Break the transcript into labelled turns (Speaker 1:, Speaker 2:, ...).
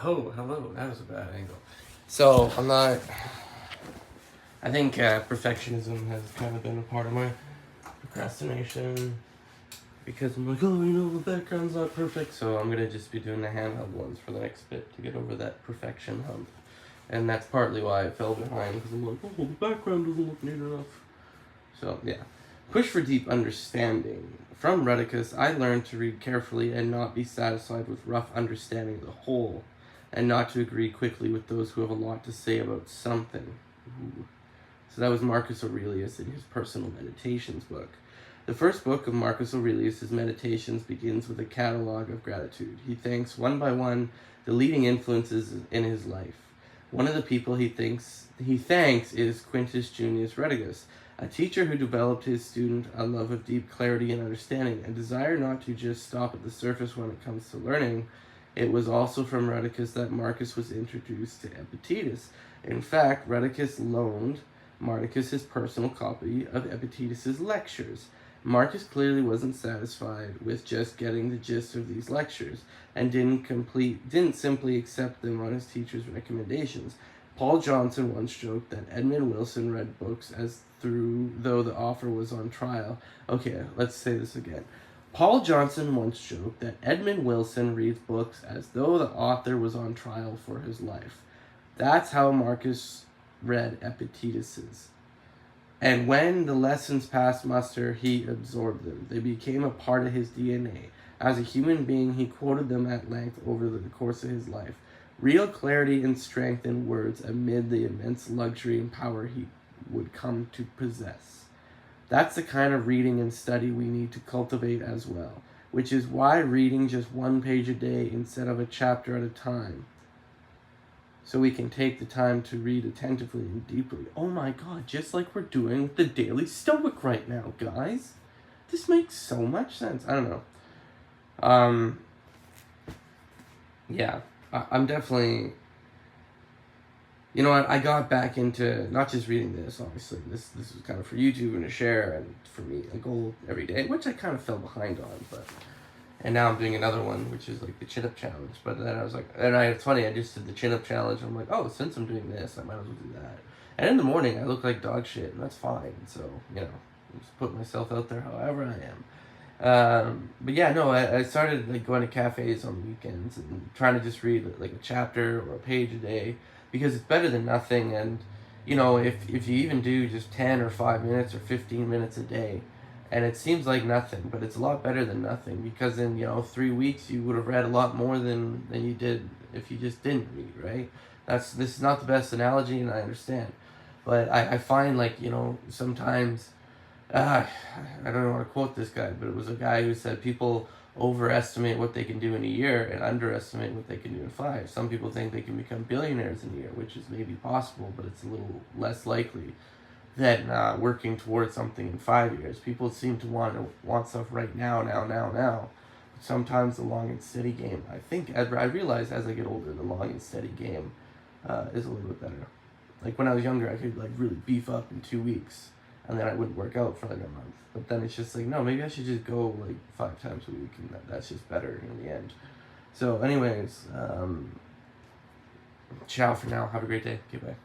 Speaker 1: Oh, hello. That was a bad angle. So, I'm not. I think perfectionism has kind of been a part of my procrastination because I'm like, oh, the background's not perfect, so I'm gonna just be doing the handheld ones for the next bit to get over that perfection hump. And that's partly why I fell behind because I'm like, oh, the background doesn't look neat enough. So, yeah. Push for deep understanding. From Rheticus, I learned to read carefully and not be satisfied with rough understanding of the whole, and not to agree quickly with those who have a lot to say about something. Ooh. So that was Marcus Aurelius in his Personal Meditations book. The first book of Marcus Aurelius' Meditations begins with a catalogue of gratitude. He thanks one by one the leading influences in his life. One of the people he thanks is Quintus Junius Rheticus, a teacher who developed his student a love of deep clarity and understanding, a desire not to just stop at the surface when it comes to learning. It was also from Rheticus that Marcus was introduced to Epictetus. In fact, Rheticus loaned Marcus his personal copy of Epictetus's lectures. Marcus clearly wasn't satisfied with just getting the gist of these lectures and didn't simply accept them on his teacher's recommendations. Paul Johnson once joked that Edmund Wilson read books though the author was on trial. Okay, let's say this again. Paul Johnson once joked that Edmund Wilson reads books as though the author was on trial for his life. That's how Marcus read Epictetus's. And when the lessons passed muster, he absorbed them. They became a part of his DNA. As a human being, he quoted them at length over the course of his life. Real clarity and strength in words amid the immense luxury and power he would come to possess. That's the kind of reading and study we need to cultivate as well, which is why reading just one page a day instead of a chapter at a time, so we can take the time to read attentively and deeply. Oh my god, just like we're doing with the Daily Stoic right now, guys. This makes so much sense. I don't know. Yeah, I'm definitely... You know what, I got back into not just reading this, obviously. This was kind of for YouTube and to share, and for me, a goal every day, which I kind of fell behind on, but... And now I'm doing another one, which is like the chin-up challenge. But then I was like, it's funny, I just did the chin-up challenge. I'm like, oh, since I'm doing this, I might as well do that. And in the morning, I look like dog shit, and that's fine. So, I just put myself out there however I am. But yeah, no, I started like going to cafes on weekends and trying to just read like a chapter or a page a day, because it's better than nothing. And, if you even do just 10 or 5 minutes or 15 minutes a day, and it seems like nothing, but it's a lot better than nothing, because in 3 weeks you would have read a lot more than you did if you just didn't read, right? This is not the best analogy, and I understand, but I find sometimes I don't want to quote this guy, but it was a guy who said people overestimate what they can do in a year and underestimate what they can do in 5. Some people think they can become billionaires in a year, which is maybe possible, but it's a little less likely than working towards something in 5 years. People seem to want stuff right now. But sometimes the long and steady game, I realize as I get older, the long and steady game is a little bit better. Like when I was younger, I could really beef up in 2 weeks, and then I wouldn't work out for a month. But then it's just no, maybe I should just go 5 times a week, and that's just better in the end. So anyways, ciao for now. Have a great day. Goodbye.